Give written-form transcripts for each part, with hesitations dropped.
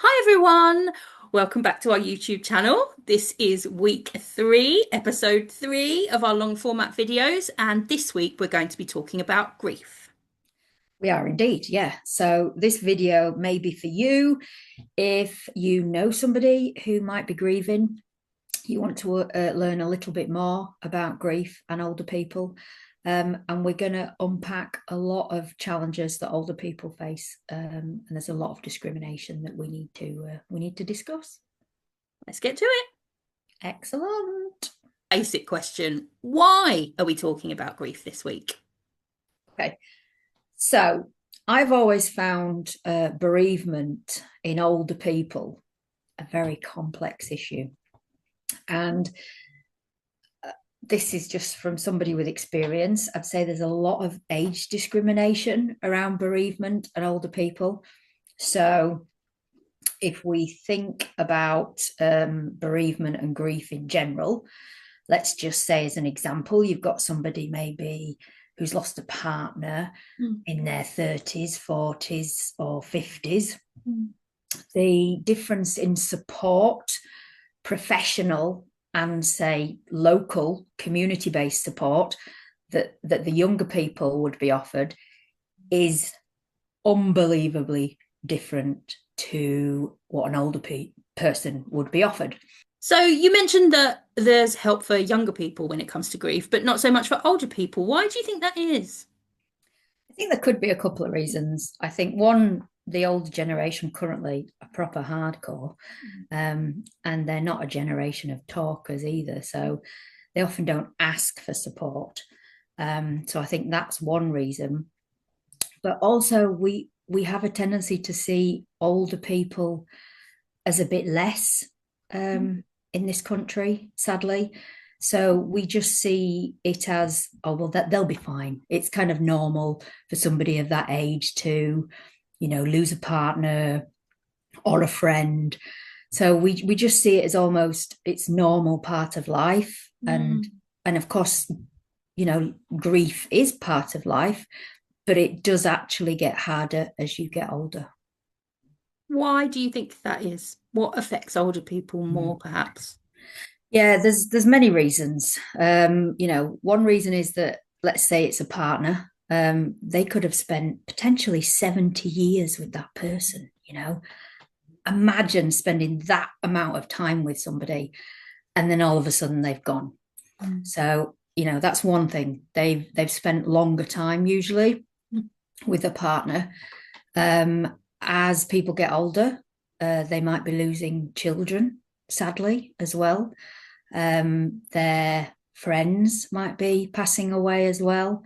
Hi everyone, welcome back to our YouTube channel. This is week 3, episode 3 of our long format videos, and this week we're going to be talking about grief. We are indeed, yeah. So this video may be for you if you know somebody who might be grieving, you want to learn a little bit more about grief and older people. And we're going to unpack a lot of challenges that older people face, and there's a lot of discrimination that we need to discuss. Let's get to it. Excellent. Basic question. Why are we talking about grief this week? Okay, so I've always found bereavement in older people a very complex issue. And this is just from somebody with experience. I'd say there's a lot of age discrimination around bereavement and older people. So if we think about bereavement and grief in general, let's just say as an example, you've got somebody maybe who's lost a partner in their 30s, 40s, or 50s. The difference in support, professional and say local community-based support that the younger people would be offered is unbelievably different to what an older person would be offered. So you mentioned that there's help for younger people when it comes to grief, but not so much for older people. Why do you think that is? I think there could be a couple of reasons. I think one, the older generation currently are proper hardcore, and they're not a generation of talkers either. So they often don't ask for support. So I think that's one reason. But also we have a tendency to see older people as a bit less in this country, sadly. So we just see it as, oh, well, that they'll be fine. It's kind of normal for somebody of that age to, lose a partner or a friend. So we just see it as almost it's normal part of life. And of course, grief is part of life, but it does actually get harder as you get older. Why do you think that is? What affects older people more, perhaps? Yeah, there's many reasons. One reason is that let's say it's a partner. They could have spent potentially 70 years with that person, Imagine spending that amount of time with somebody and then all of a sudden they've gone. So, that's one thing. They've spent longer time usually with a partner. As people get older, they might be losing children, sadly, as well. Their friends might be passing away as well.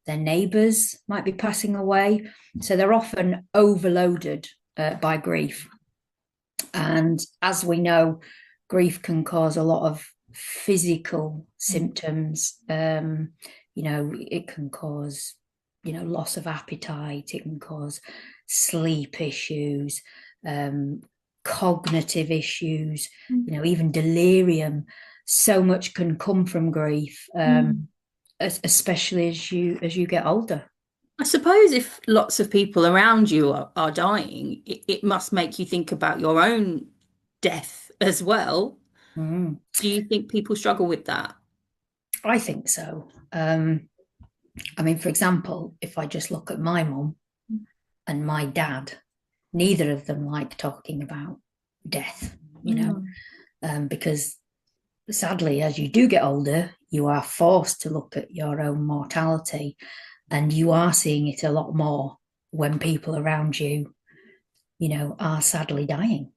Their neighbours might be passing away. So they're often overloaded by grief. And as we know, grief can cause a lot of physical symptoms. It can cause, loss of appetite. It can cause sleep issues, cognitive issues, even delirium. So much can come from grief, especially as you get older. I suppose if lots of people around you are dying, it must make you think about your own death as well. Mm, Do you think people struggle with that? I think so. I mean, for example, if I just look at my mum and my dad, neither of them like talking about death, because sadly, as you do get older, you are forced to look at your own mortality, and you are seeing it a lot more when people around you, are sadly dying.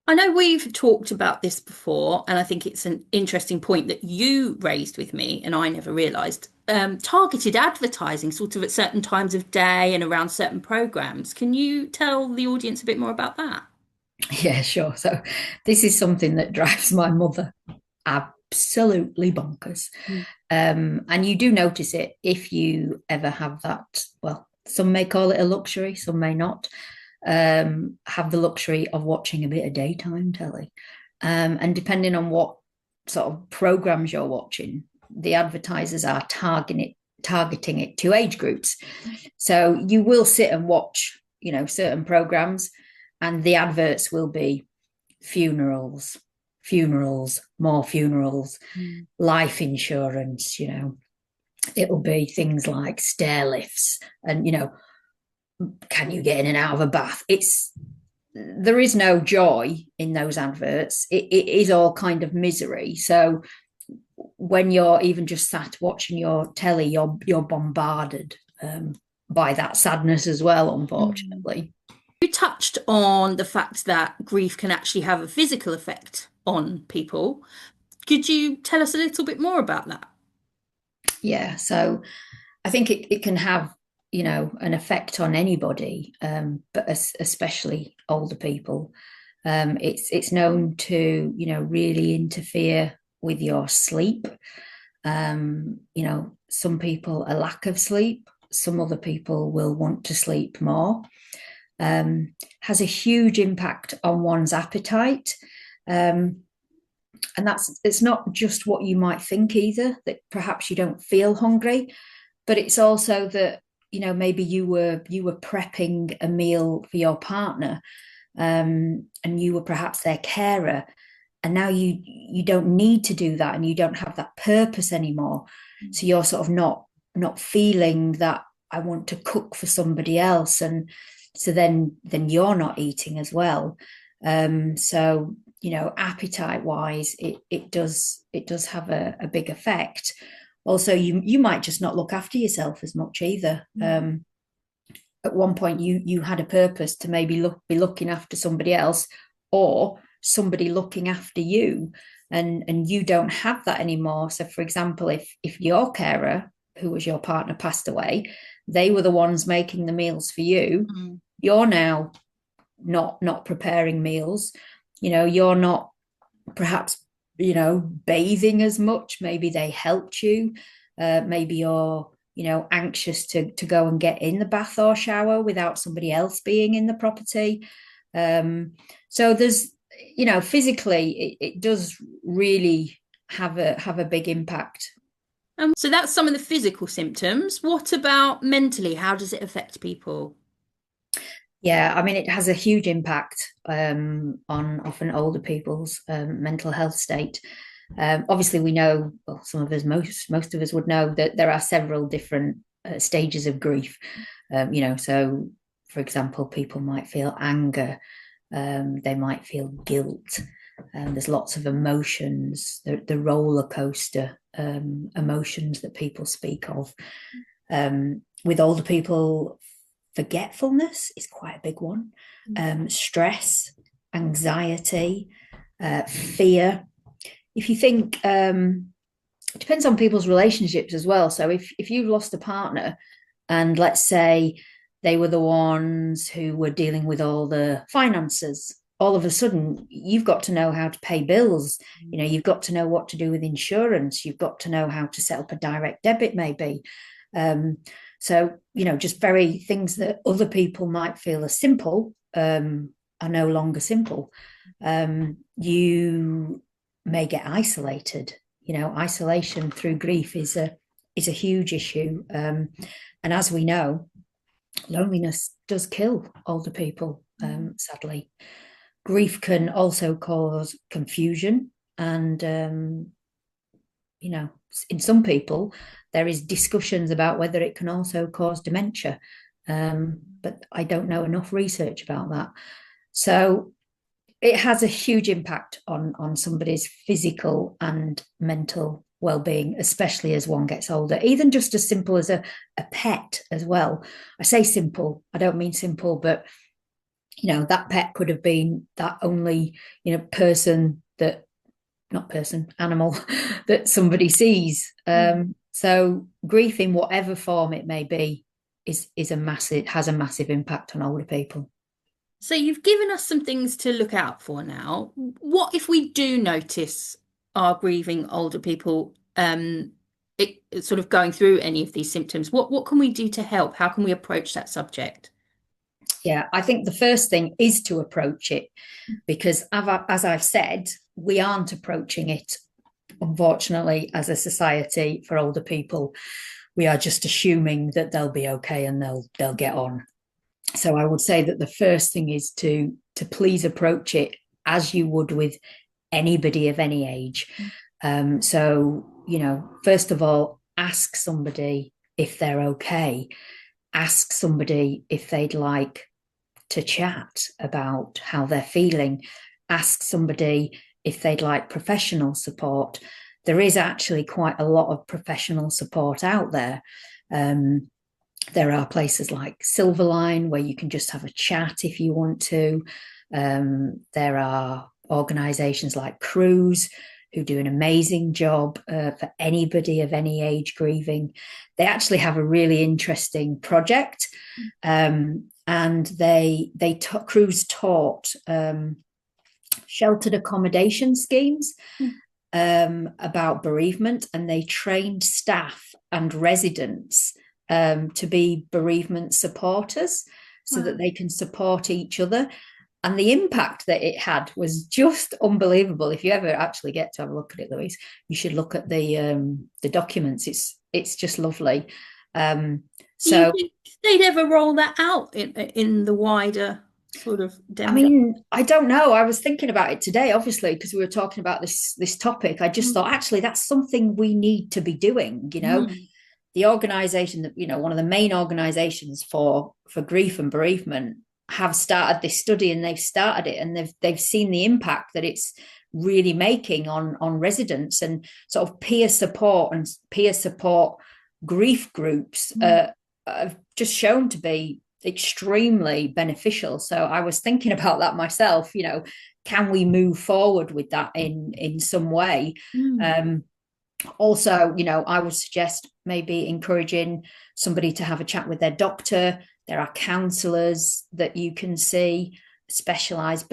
I know we've talked about this before, and I think it's an interesting point that you raised with me, and I never realised. Targeted advertising, sort of at certain times of day and around certain programs. Can you tell the audience a bit more about that? Yeah, sure. So this is something that drives my mother absolutely bonkers. And you do notice it if you ever have that. Well, some may call it a luxury, some may not have the luxury of watching a bit of daytime telly. And depending on what sort of programs you're watching, the advertisers are targeting it to age groups. So you will sit and watch, certain programs, and the adverts will be funerals, funerals, more funerals, Mm. life insurance, it'll be things like stair lifts and, can you get in and out of a bath? There is no joy in those adverts. It is all kind of misery. So when you're even just sat watching your telly, you're bombarded by that sadness as well, Mm. unfortunately. You touched on the fact that grief can actually have a physical effect on people. Could you tell us a little bit more about that? Yeah. So I think it can have, an effect on anybody, but especially older people. It's known to, really interfere with your sleep. Some people, a lack of sleep, some other people will want to sleep more. Has a huge impact on one's appetite. Um, and it's not just what you might think either, that perhaps you don't feel hungry, but it's also that, maybe you were prepping a meal for your partner, and you were perhaps their carer, and now you don't need to do that, and you don't have that purpose anymore. So you're sort of not feeling that I want to cook for somebody else, and so then you're not eating as well. So appetite wise, it does have a big effect. Also, you might just not look after yourself as much either. At one point you had a purpose to maybe be looking after somebody else, or somebody looking after you, and you don't have that anymore. So for example, if your carer, who was your partner, passed away, they were the ones making the meals for you. Mm. You're now not preparing meals. You're not perhaps bathing as much. Maybe they helped you. Maybe you're anxious to go and get in the bath or shower without somebody else being in the property. So there's physically it does really have a big impact. So that's some of the physical symptoms. What about mentally? How does it affect people? Yeah, I mean, it has a huge impact on often older people's mental health state. Obviously, we know, well, some of us, most of us would know that there are several different stages of grief. So for example, people might feel anger, they might feel guilt. There's lots of emotions, the roller coaster emotions that people speak of. With older people, forgetfulness is quite a big one. Stress, anxiety, fear. If you think, it depends on people's relationships as well. So if you've lost a partner, and let's say they were the ones who were dealing with all the finances, all of a sudden you've got to know how to pay bills. You've got to know what to do with insurance. You've got to know how to set up a direct debit, maybe. So, just very things that other people might feel are simple, are no longer simple. You may get isolated. Isolation through grief is a huge issue. And as we know, loneliness does kill older people, sadly. Grief can also cause confusion, and in some people, there is discussions about whether it can also cause dementia. But I don't know enough research about that. So it has a huge impact on somebody's physical and mental well-being, especially as one gets older. Even just as simple as a pet as well. I say simple, I don't mean simple, but that pet could have been that only person that not person, animal that somebody sees. So grief in whatever form it may be has a massive impact on older people. So you've given us some things to look out for now. What if we do notice our grieving older people sort of going through any of these symptoms? What can we do to help? How can we approach that subject? Yeah, I think the first thing is to approach it, because as I've said, we aren't approaching it, unfortunately, as a society for older people. We are just assuming that they'll be okay and they'll get on. So I would say that the first thing is to to please approach it as you would with anybody of any age. So, first of all, ask somebody if they're okay. Ask somebody if they'd like to chat about how they're feeling. Ask somebody if they'd like professional support. There is actually quite a lot of professional support out there. There are places like Silverline where you can just have a chat if you want to. There are organisations like Cruise who do an amazing job for anybody of any age grieving. They actually have a really interesting project, and Cruise taught sheltered accommodation schemes about bereavement, and they trained staff and residents to be bereavement supporters so that they can support each other. And the impact that it had was just unbelievable. If you ever actually get to have a look at it, Louise, you should look at the documents. It's just lovely. Do you So, think they'd ever roll that out in the wider sort of I Denver? mean, I don't know. I was thinking about it today, obviously, because we were talking about this topic. I just thought actually that's something we need to be doing. Mm. The organization that one of the main organizations for grief and bereavement have started this study, and they've started it, and they've seen the impact that it's really making on residents, and sort of peer support grief groups have just shown to be extremely beneficial. So I was thinking about that myself. Can we move forward with that in some way? Mm. Also, I would suggest maybe encouraging somebody to have a chat with their doctor. There are counsellors that you can see, specialised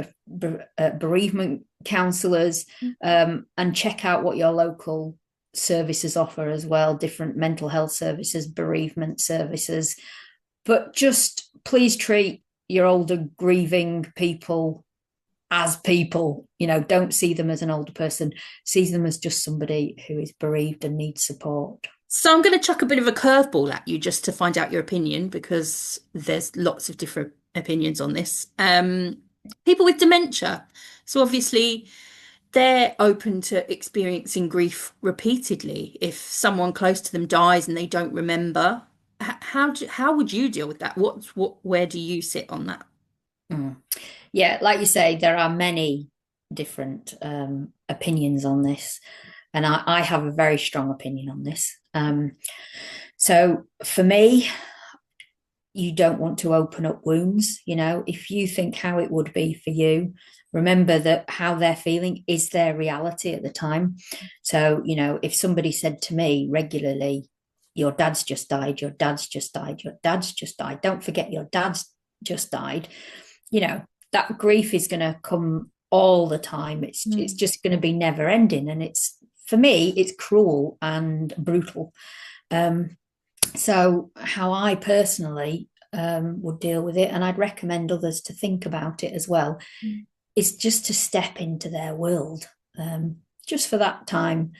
bereavement counsellors, and check out what your local services offer as well, different mental health services, bereavement services. But just please treat your older grieving people as people. Don't see them as an older person, see them as just somebody who is bereaved and needs support. So I'm going to chuck a bit of a curveball at you just to find out your opinion because there's lots of different opinions on this. People with dementia. So obviously they're open to experiencing grief repeatedly. If someone close to them dies and they don't remember, how would you deal with that? Where do you sit on that? Mm. Yeah, like you say, there are many different opinions on this, and I have a very strong opinion on this. So for me, you don't want to open up wounds. If you think how it would be for you, remember that how they're feeling is their reality at the time. So, if somebody said to me regularly, your dad's just died, your dad's just died, your dad's just died, don't forget your dad's just died, that grief is going to come all the time. It's just going to be never ending. And for me, it's cruel and brutal. So how I personally would deal with it, and I'd recommend others to think about it as well, is just to step into their world, just for that time.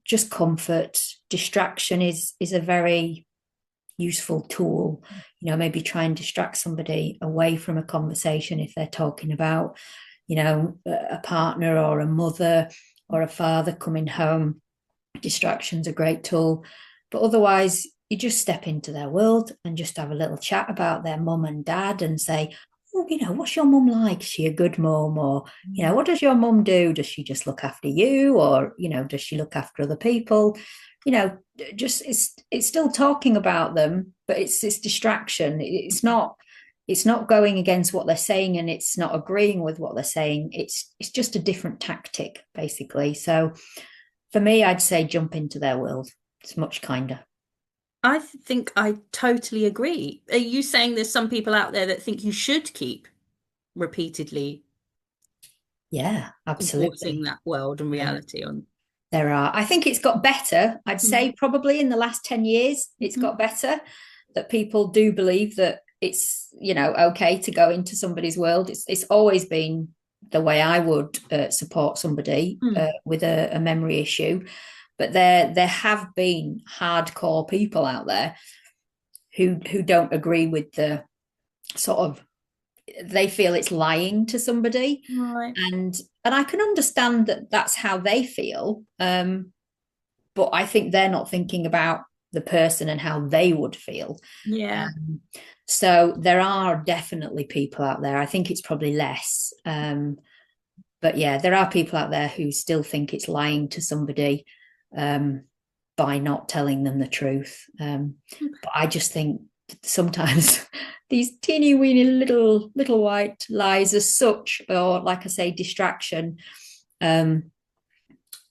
Just comfort. Distraction is a very useful tool. Maybe try and distract somebody away from a conversation if they're talking about, a partner or a mother or a father coming home. Distraction's a great tool. But otherwise, you just step into their world and just have a little chat about their mum and dad and say, oh, what's your mum like? Is she a good mum? Or, what does your mum do? Does she just look after you? Or, does she look after other people? Just it's still talking about them, but it's distraction. It's not going against what they're saying, and it's not agreeing with what they're saying. It's just a different tactic, basically. So for me, I'd say jump into their world. It's much kinder. I think I totally agree. Are you saying there's some people out there that think you should keep repeatedly Yeah, enforcing absolutely. that world and Yeah. reality on? There are. I think it's got better. I'd say probably in the last 10 years, it's Mhm. got better, that people do believe that it's, okay to go into somebody's world. It's always been the way I would support somebody Mm. with a memory issue. But there have been hardcore people out there who don't agree with the sort of they feel it's lying to somebody, Right. and I can understand that that's how they feel. But I think they're not thinking about the person and how they would feel. Yeah. Um, so there are definitely people out there. I think it's probably less. But yeah, there are people out there who still think it's lying to somebody um, by not telling them the truth. But I just think sometimes these teeny weeny little white lies, as such, or like I say, distraction, um,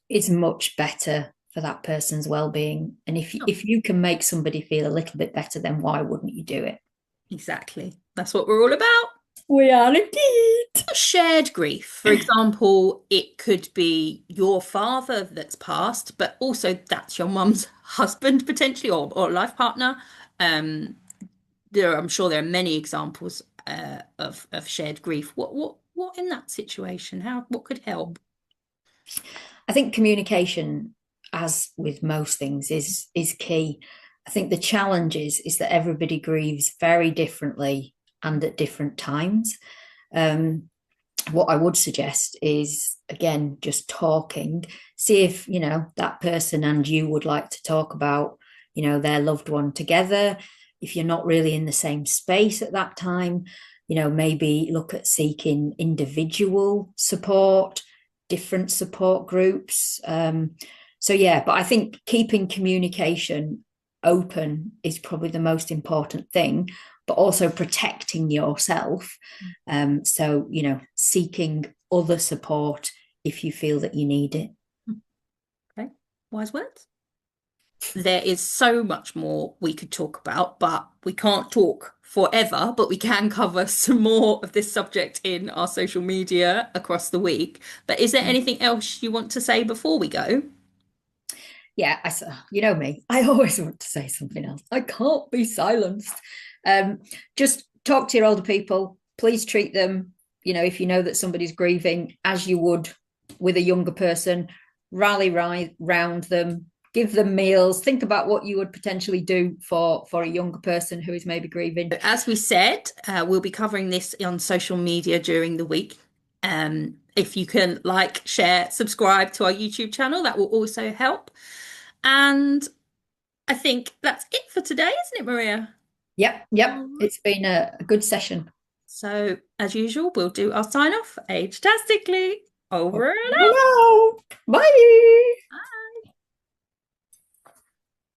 is much better for that person's well-being. And Oh, if you can make somebody feel a little bit better, then why wouldn't you do it? exactly. That's what we're all about. We are indeed. Shared grief. For example, it could be your father that's passed, but also that's your mum's husband potentially or life partner. Um, I'm sure there are many examples of shared grief. What in that situation? What could help? I think communication, as with most things, is key. I think the challenge is that everybody grieves very differently and at different times. Um, what I would suggest is, again, just talking. See if that person and you would like to talk about their loved one together. If you're not really in the same space at that time, maybe look at seeking individual support, different support groups. So yeah, but I think keeping communication open is probably the most important thing, but also protecting yourself. So, seeking other support if you feel that you need it. Okay, wise words. There is so much more we could talk about, but we can't talk forever, but we can cover some more of this subject in our social media across the week. But is there anything else you want to say before we go? Yeah, you know me. I always want to say something else. I can't be silenced. Um, just talk to your older people. Please treat them, if you know that somebody's grieving, as you would with a younger person. Rally round them, give them meals. Think about what you would potentially do for a younger person who is maybe grieving. As we said, we'll be covering this on social media during the week. If you can like, share, subscribe to our YouTube channel, that will also help. And I think that's it for today, isn't it, Maria? Yep, yep. All right. It's been a good session. So, as usual, we'll do our sign off AgeTastically. Over and out. Hello. Bye.